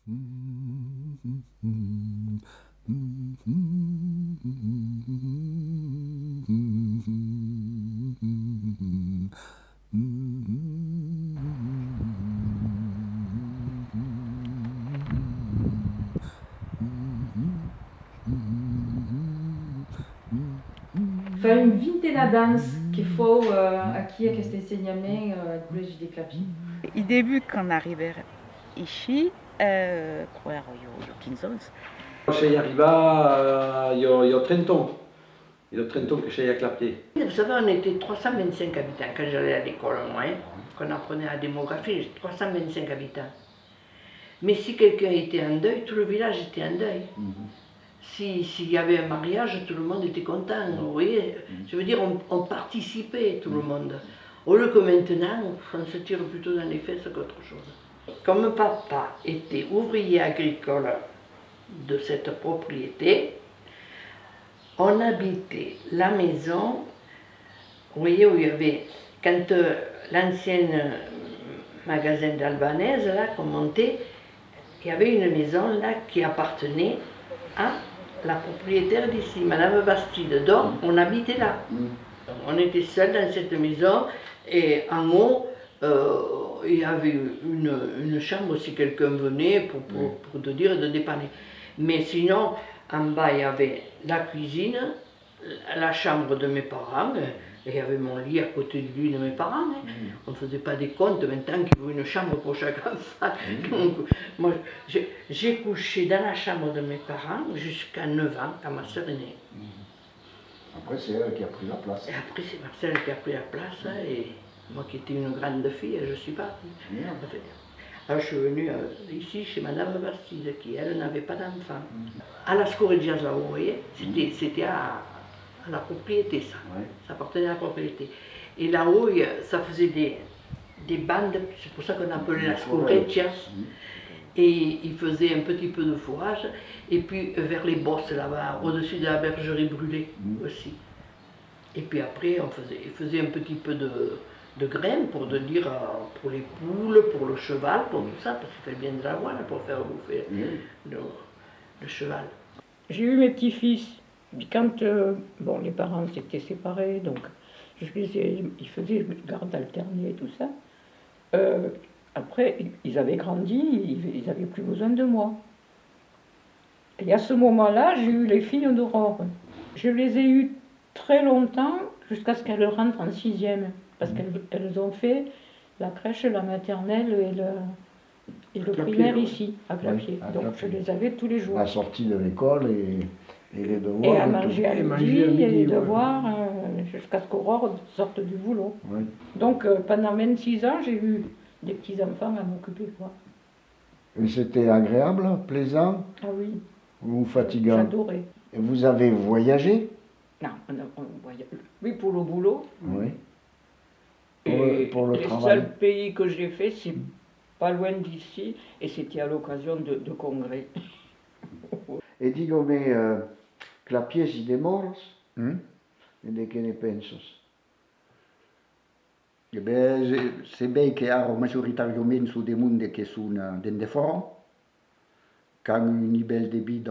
Fa un vintena d'ans che fou aquí aquest ensenyament al Col·legi de Clapi. Au début, quand on arrivait ici, quoi, il y a 15 ans. Chez Arriva, il y a 30 ans. Il y a 30 ans que chez Clapier. Vous savez, on était 325 habitants quand j'allais à l'école, moi, qu'on apprenait la démographie, 325 habitants. Mais si quelqu'un était en deuil, tout le village était en deuil. S'il y avait un mariage, tout le monde était content. Vous voyez, je veux dire, on participait, tout le monde. Au lieu que maintenant, on se tire plutôt dans les fesses qu'autre chose. Comme papa était ouvrier agricole de cette propriété, on habitait la maison, vous voyez, où il y avait, quand l'ancien magasin d'Albanaise, là, qu'on montait, il y avait une maison là qui appartenait à la propriétaire d'ici, Madame Bastide. Donc, on habitait là. On était seuls dans cette maison et en haut, il y avait une chambre si quelqu'un venait pour te dire de dépanner. Mais sinon, en bas, il y avait la cuisine, la chambre de mes parents, et il y avait mon lit à côté du lit de mes parents. On ne faisait pas des comptes maintenant qu'il y avait une chambre pour chaque enfant. Donc, moi, j'ai couché dans la chambre de mes parents jusqu'à 9 ans, quand ma soeur est née. Après, c'est elle qui a pris la place. Et après, c'est Marcel qui a pris la place, et moi qui étais une grande fille, je suis partie. Alors je suis venue ici chez Madame Bastide, qui elle n'avait pas d'enfant. À la Scorreggias là, vous voyez, c'était à la propriété ça. Ça appartenait à la propriété. Et là-haut, ça faisait des bandes, c'est pour ça qu'on appelait la Scorreggias. Et il faisait un petit peu de fourrage, et puis vers les bosses là-bas, au-dessus de la bergerie brûlée aussi. Et puis après, il faisait un petit peu de graines pour dire pour les poules, pour le cheval, pour tout ça, parce qu'il fallait bien de l'avoine pour faire bouffer le cheval. J'ai eu mes petits-fils. Puis quand bon, les parents s'étaient séparés, donc ils faisaient une garde alternée et tout ça. Après, ils avaient grandi, ils n'avaient plus besoin de moi. Et à ce moment-là, j'ai eu les filles d'Aurore. Je les ai eues très longtemps, jusqu'à ce qu'elles rentrent en 6e. Parce qu'elles ont fait la crèche, la maternelle et le primaire ici, à Clapier. Oui, donc je les avais tous les jours. La sortie de l'école et les devoirs. Et à manger à midi, et les devoirs, jusqu'à ce qu'Aurore sorte du boulot. Oui. Donc pendant 26 ans, j'ai eu des petits-enfants à m'occuper, quoi. Et c'était agréable, plaisant Ah oui. ou fatigant? J'adorais. Et vous avez voyagé? Non, on voyage. Oui, pour le boulot. Oui. Pour le travail. Le seul pays que j'ai fait, c'est pas loin d'ici, et c'était à l'occasion de congrès. E dico-me, Clapier si demoros? E de che ne pensos? Eh ben, c'est bien qu'il y a majoritairement sur des mondes qui sont dans des forums, qui ont un niveau de vie,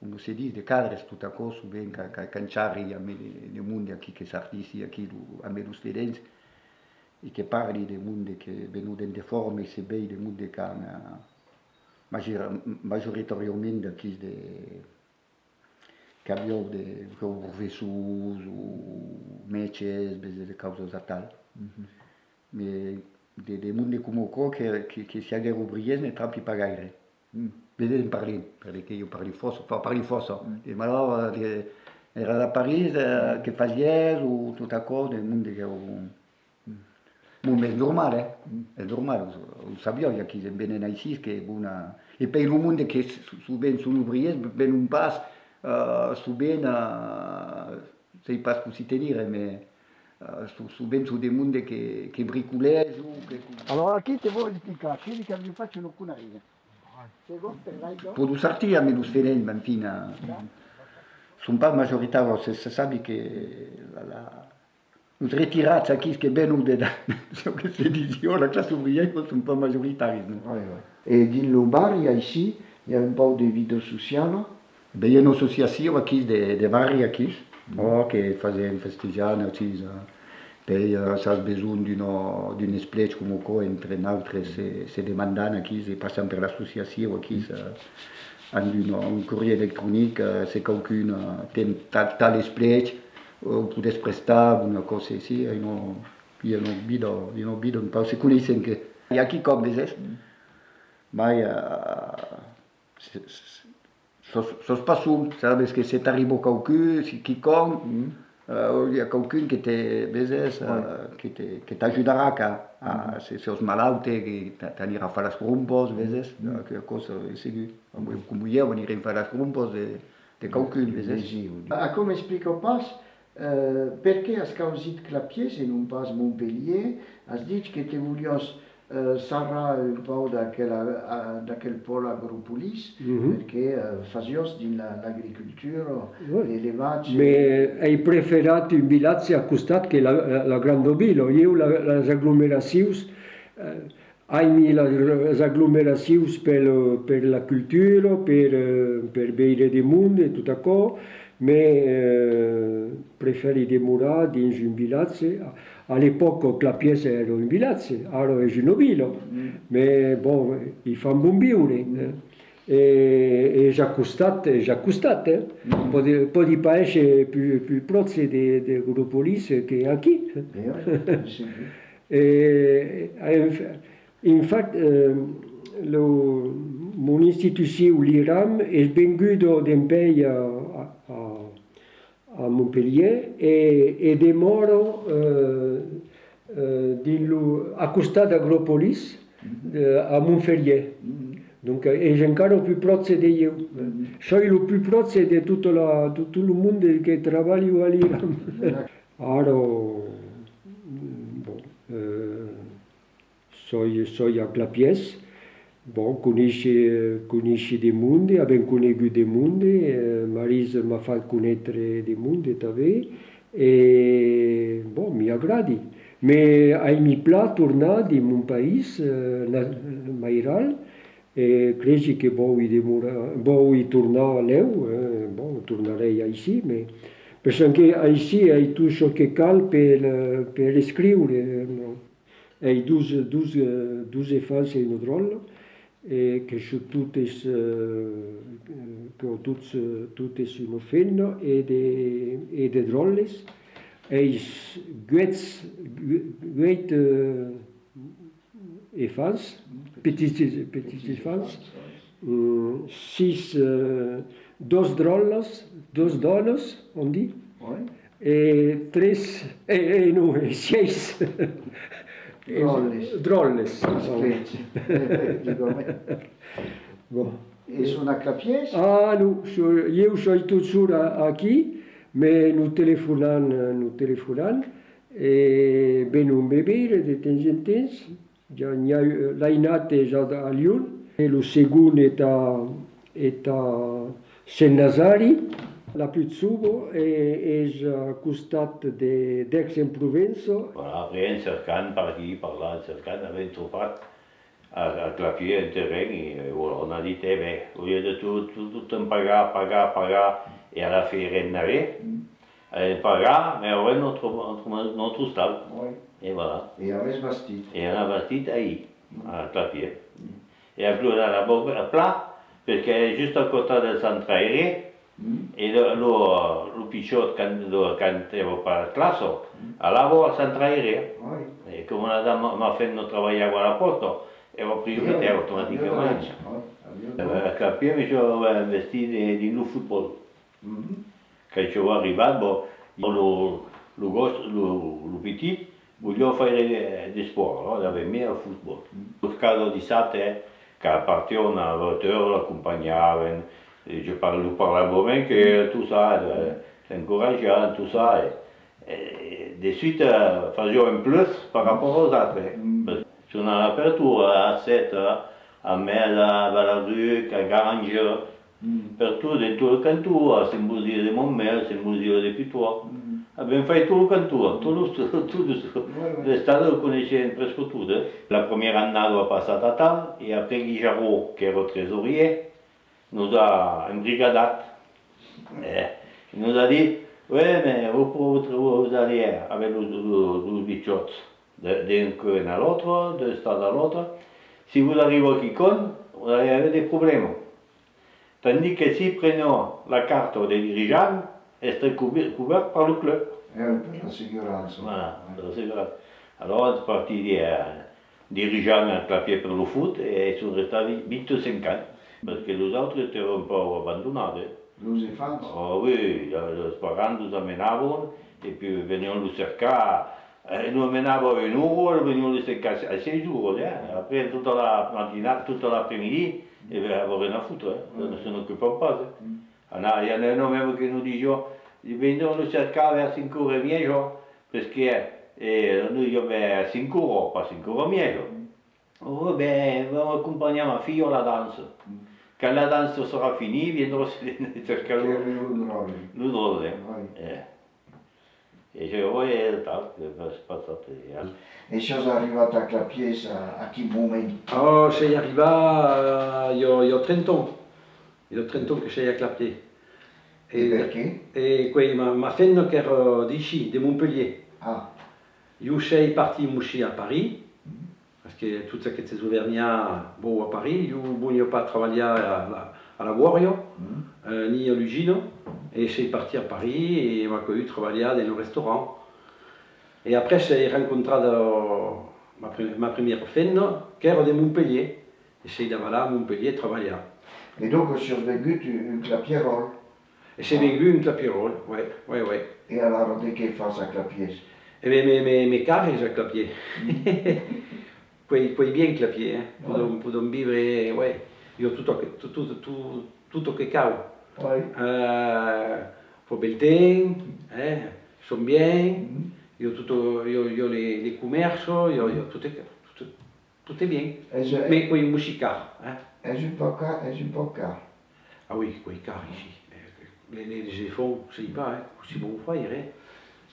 come si dice, de cadres, tout à coup, souvent, quand c'arrivi a des mondes qui sont artisti, qui a me studenti, et qui parlent des mondes qui vengono dans des forums, et c'est bien des mondes qui ont majoritairement qui abbiamo dei professori o métiers, delle cause tali. Mais des mondes come qua che si hanno ouvriers ne troppi pagare. Vedete in parli, perché io parli forse, ma allora era da Parigi che faceva o tutto a cosa, del mondo che ma è normale, lo sappiamo che è bene ici, che è buona. E per il mondo che sono ouvriers, ben un passo, souvent, c'est pas ce que c'est dire, mais souvent su dei mondi che bricolage. Allora, chi ti vuole spiegare? Quelli che vi faccio una riga. Pour nous sortir, mais nous faisons, mais enfin, sont pas majoritaires, c'est ça que Uns retirats aquí que venuts de questa edizione, la classe ouvrière sono un po' maggioritari. No? Ouais, ouais. Et dans le bar, ici, il y a un peu de vie sociale. Beh, io non associazione qui de vari aquí, che fanno festeggiare, poi se hai bisogno di un split come qua, entre altri, se demandano qui, se passano per l'associazione qui, hanno un corriere elettronico, se qualcuno ha tale split, può prestare una cosa così, io non vedo un po', se conoscono che qui come ma sos pas sum, sabes que se t'arrive quelqu'un, si quiconque, il y a quelqu'un qui qui t'ajudarà si sos malaute, qui t'anirà a fare les grumpos, vezes, que cosa è segur. Come io venire a fare les grumpos de quelqu'un, vezes. Come explico pas, perché has causit Clapiers e non pas Montpellier, has dit que te volies sarà un po' d'aquel polo agropolis, perché fasios dell'agricoltura, l'elevatge. Ma hai preferito un vilatge a costat che la Grandovilo. Io les aglomeracions, hai les aglomeracions per la cultura, per veure de món e tot això, ma preferi demorar dins un vilatge. À l'époque, Clapiers era un vilatge, ara és una vila, ma bon, hi fan bon viure. E già costat, poi paese più prosse di Gropolis che qui. Infatti, mon istituzione, l'IRAM, è venuto d'Empei a Montpellier e demoro accostato a Agropolis, a Montpellier. Donc, è ancora più proche di io. Sono il più proche di tutto il mondo che lavora all'IRAM. Ora, sono a Clapiers. Bon, conosci dei mondi, abbiamo conosciuto dei mondi, Marisa mi ha fatto conoscere dei mondi també, e bon, mi aggradi. Ma mi piace tornare in mon paese mairal, e credo che vuoi tornare a Leu, bon, tornerei ici, ma perché ici hai tutto ciò che cal per scrivere. No? Hai due fasi in drollo, che sono tutte sono fenne e de drolles, e guet e fans, petits fans, dos drolles, dos dones, on dit, e seis drolles. Bon. E sono a Clapiers? Ah, no, io sono tuttora qui, ma non telefonano, e vengo a bere di tempo in tempo. L'hai nato già a Lyon, e il secondo è a Saint-Nazari. La più subo è a costato d'Aix-en-Provence. Voilà, après, cercant par aquí, par là, cercant, avem trobat a Clapiers un terreny i on a dit, bé, au lieu de tot en pagar, e alla fi renare, pagar, mais avem notre stall. Et voilà. Et avais bastit. Et on a bastit a Clapiers. E a più a pla, perché è giusto a côté del centre aéré, e lo picciot quand ero per classe, allavo al centre aéré. E come una dama mi ha fatto lavorare a Porto, ero prioritario automaticamente. A Clapiers mi sono investito in football. Quand je suis arrivé, le petit, voglio fare di sport, allora avevo messo al football. Nel caso di Sate, che partivano a voiture, l'accompagnavano, je parlavo bene che tu sai, incoraggiare, tu sai. De suite, facevo un plus par rapport aux autres. Sono all'apertura a Seta, a Mela, a Valaruc, a Gange, per tutto, in tutto il canton, al museo di Montmel, al museo di Putois, Abbiamo fatto tutto il canton, tutto le stade lo conosciamo presque tutte. La première année on a passé à Tatal et après Guy Jarreau, qui est le trésorier, nous a embrigadat. Il nous a dit, ouais mais vous allez avec les bichots d'un coin à l'autre, d'un stade à l'autre. Si vous arrivez au Kikon, vous allez avoir des problèmes. Tandis que si prenons la carte des dirigeants, elle serait couverte par le club. Per l'assicurance. Voilà, alors on est parti des dirigeants à clapier pour le foot et ils sont restés 25 ans. Parce que les autres étaient un peu abandonnés. Les enfants. Oh oui, les parents nous amenaven et puis venaient le cercar. Ils nous amenaven 1 euro, ils venaient le cercar à 6 jours. Après, toute la matinée, toute l'après-midi, ils n'avaient rien à foutre. Ils ne s'en occupaient pas. Il y en a un même qui nous disait, ils venaient le cercar vers 5 heures et demie, parce que nous avons 5 euros, pas 5 euros et demi. Oh ben, on va accompagner ma fille à la danse. Quand la danse sera finie, viendront cercar le drôle. Et je voyais le temps, c'est pas ça. E siamo arrivati a Clapiers a che momento? Oh, sei arrivato, io 30 ans. Il y a 30 ans que je suis à Clapier. E perché? Et quoi, ma femme qui est d'ici, de Montpellier. Ah, Je suis parti moucher à Paris, parce que tout ça qui était Auvergnat, bon, à Paris, je n'ai pas travaillé à la Guario, ni à l'Ugino, et je suis parti à Paris et je m'ai travaillé dans le restaurant. Et après, j'ai rencontré ma première femme, qui est de Montpellier, et je suis allé à Montpellier travailler. e dopo si è svenuto un clapierol. Et j'ai vécu une clapierole, ouais. E allora di che fa a Clapiers? Et mes carres, j'ai clapier. Quei bien clapier, poudon vivre, ouais. Io tutto che cau. Oui. Faut bel temps, sont bien. Io les commerces, tout est bien. Mais quei musicar, È un po' caro. Ah oui, quei cars ici. Les efforts, je sais pas, aussi bon faire,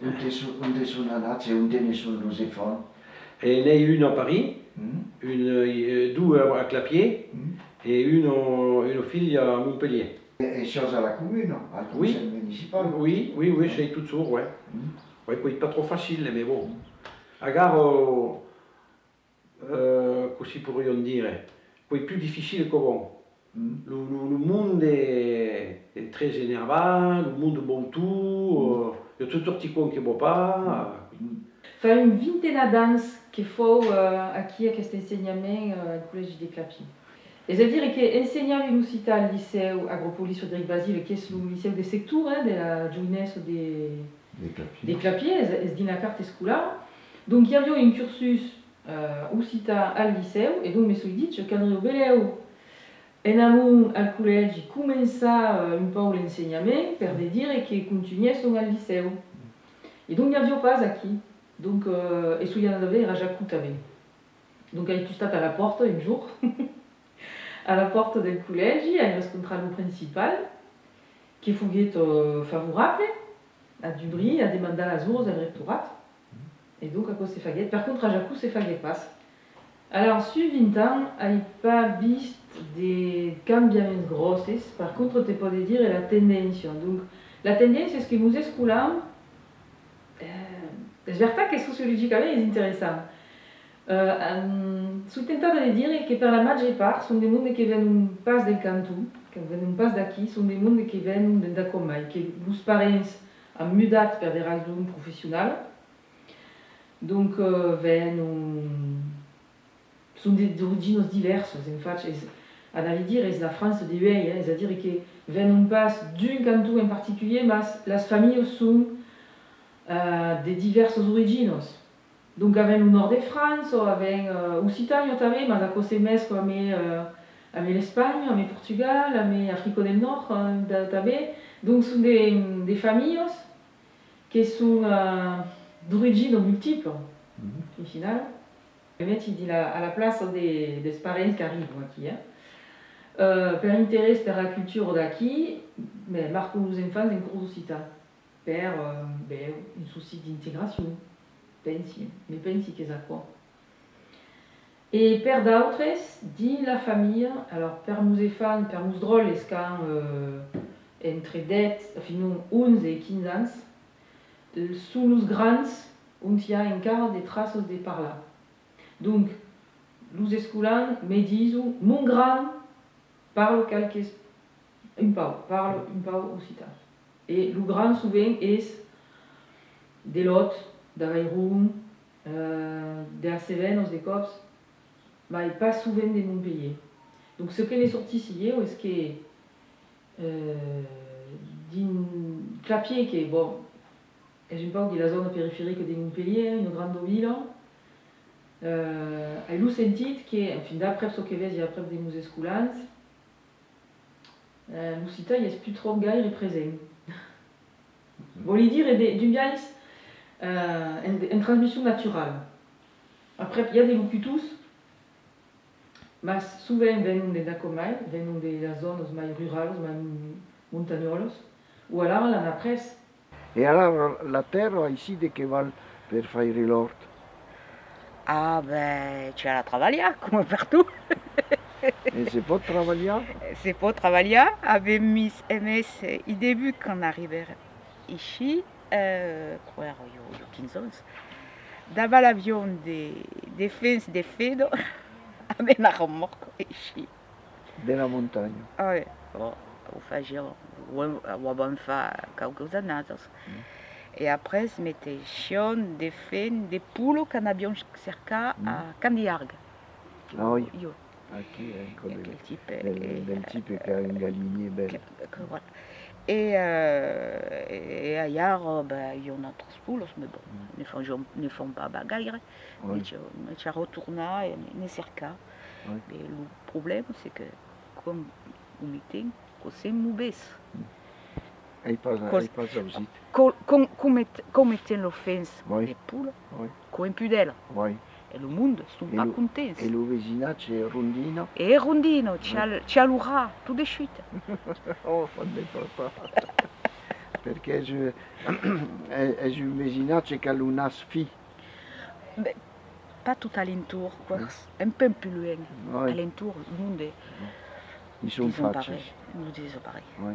Unde sono andati e unde ne sono i fondi? Et il y en a une à Paris, deux à Clapier et une fille à Montpellier. E siamo alla comune, al conseil municipal. Oui, c'est tout sourd, ouais. Ouais, quoi, pas trop facile, mais bon. Agar, così pourrions dire, quoi, plus difficile que bon. Le monde est très énervant, le monde bon tout, il y a tout sorti con che va pas. Fa une vingtaine d'anni che fou aqui a questo insegnamento al Collegio di Clapier. C'est-à-dire que insegnava in uscita al liceo Agropolis Frédéric Basile, che è il liceo de sector della jeunesse des Clapiers, es din la carte scolar. Donc il y avait un cursus uscita al liceo, e donc mi sono dit che andrò beleu en amont al collegi comença un po' l'insegnamento per dire che continuassero al liceo. Et donc il n'y avait pas aqui. Donc, et il y en avait à Jacou també. Donc il est à la porte un jour, à la porte del collegi, il rencontra le principal, qui fut favorable à du bris, à demander les jours del rectorat. Et donc à cause c'est faguet. Par contre à Jacou c'est faguet passe. Alors suivant 20 ans, il n'y a pas vist des cambiaments grosses. Par contre, tu peux dire la tendance. Donc la tendance c'est ce que nous escoulons. C'est vrai que sociologiquement c'est intéressant. Sono tentata di dire che per la maggior parte sono dei mondi che vengono pas del canton, che vengono pas d'aquí, sono dei mondi che vengono da comai, che i parents hanno mutat per delle ragioni professionali. Donc sono di origini diverse, infatti, ad dire è la France di vei, c'est-à-dire che vengono pas d'un canton in particulier, ma le famiglie sono de diverses origines. Donc avec le nord de France, avec Occitanie també, mais à cause mescla avec l'Espagne, avec Portugal, avec l'Afrique du Nord també. Donc ce sont des familles qui sont d'origine multiple, au final. Le mec il dit à la place des parents qui arrivent ici, per intérêt per la culture d'ici, mais marquons nos enfants en cours d'Occitanie. per un souci d'intégration, pensi, mais pensi che sa quoi. Et per d'autres, dit la famille, alors per nous fan, per nous drôles, quand entre 10, enfin non, 11 et 15 ans, sous nous grands, on y a encore des traces de par là. Donc, nous escoulans me disent, mon grand parle un peu occitan. Et le grand souvent est de l'autre, d'Aveyron, d'Arceven, des Cops, mais pas souvent de Montpellier. Donc ce qu'elle est sorti ici, est-ce que d'un clapier qui est bon, je ne pas de la zone périphérique de Montpellier, une grande ville, elle a senti que, enfin, d'après ce que j'ai après des musées scoulants, l'Occitanie n'est plus trop gaire présent. Voulez dire d'une bien une transmission naturelle. Après, il y a des locutus, mais souvent viennent des Dacomai, viennent de la zone plus rurale, plus montagneuse, ou alors la presse. Et alors, la terre ici, de che val per fare l'ort? Ah ben, tu as la travailler, comme partout. Et c'est pas de travailler? C'est pour travailler. Avec Miss MS, au début, quand on arrivait ici, quoi, il y a 15 ans, d'abord l'avion des fens de fedo, avec la remorque ici. De la montagne. Ah oui, bon, on faisait, on va faire quelques années. Et après, je mettais chion, des fens, des poules qu'on avait cerca à Candiargue. Ah oui. Io. Qui è Quel type del type che ha un galinier bello. Voilà. Et ailleurs, ben, il y en a d'autres poules, mais bon, ne font pas bagaille. Oui. Mais tu retournes et ne cerca. Oui. Mais le problème, c'est que, comme au meeting, c'est mauvais. E passa aussi. Comme étaient l'offense Oui. des poules, Oui. comme impudelles. Oui. Et le monde ne sont pas contents. E lo vecinaccio è rondino. Et Rondino, tu as l'aura tout de suite. Oh, quando è papà. Perché è un vecinaccio che ha una sfida. Pas tout alentour, quoi. Un peu plus loin. Oui. Alentour, le monde est Ils sont pareils. facili. Nous disons pareil. Oui.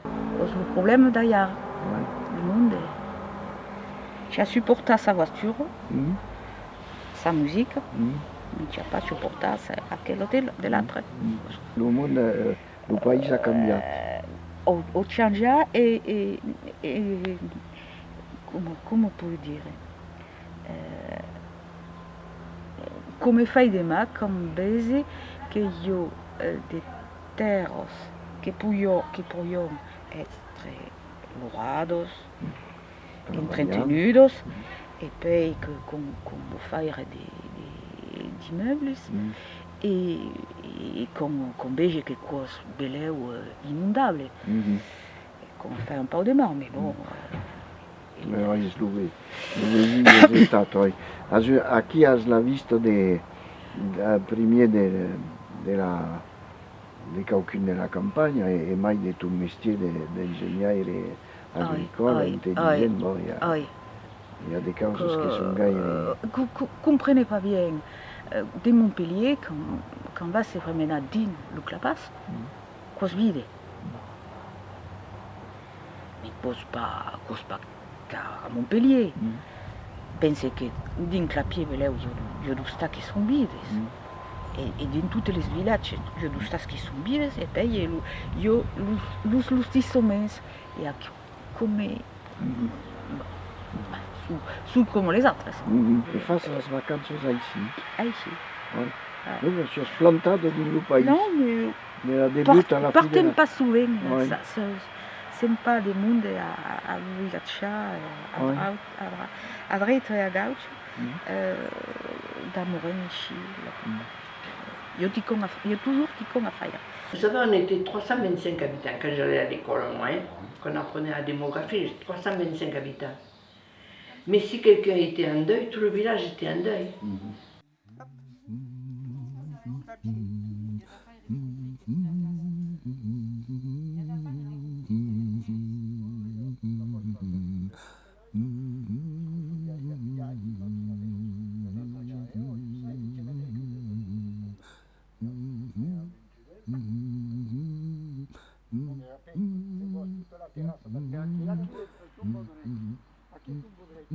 Le problème d'ailleurs, Oui. le monde est... Tu as supporté sa voiture, sa musique, mais tu n'as pas supporté à quel hôtel de l'autre. Le monde, le pays a cambiato. Au changé et comment on peut dire come fai de ma comme base que yo des terres que pourrions être lourados, entretenidos, et puis que qu'on faire des immeubles et qu'on beige quelque chose de l'eau inondable, qu'on fait un peu de mal, mais bon. Hai Slovenia è stato. A chi ha visto prima di qualcuno della campagna e mai di tuo mestiere di ingegnere agricolo, intelligente, il y a des causes qui sont gaillées. Comprenez pas bien, de Montpellier, quand va se promener dans le Clapas, quoi se vide. Mais cause pas à Montpellier. Pense que dans Clapier, il y a des stades qui sont vides. Et dans tous les villages, il y a des stades qui sont vides. Et puis, il y a les sommes. Et comme sous comme les autres. E fas les vacances ici? Ici. Oui. Oui, je suis plantado dans le pays. Non, mais la débute à la fin partez pas souvent. Oui. C'est pas le monde à village, à droite et à gauche, d'amour ici. Il y a toujours qui qu'on a fait. Vous savez, on était 325 habitants quand j'allais à l'école, moi, qu'on apprenait la démographie, 325 habitants. Mais si quelqu'un était en deuil, tout le village était en deuil. se vos tutta la terrazza, perché anche là tu potrei, a che tu potrei,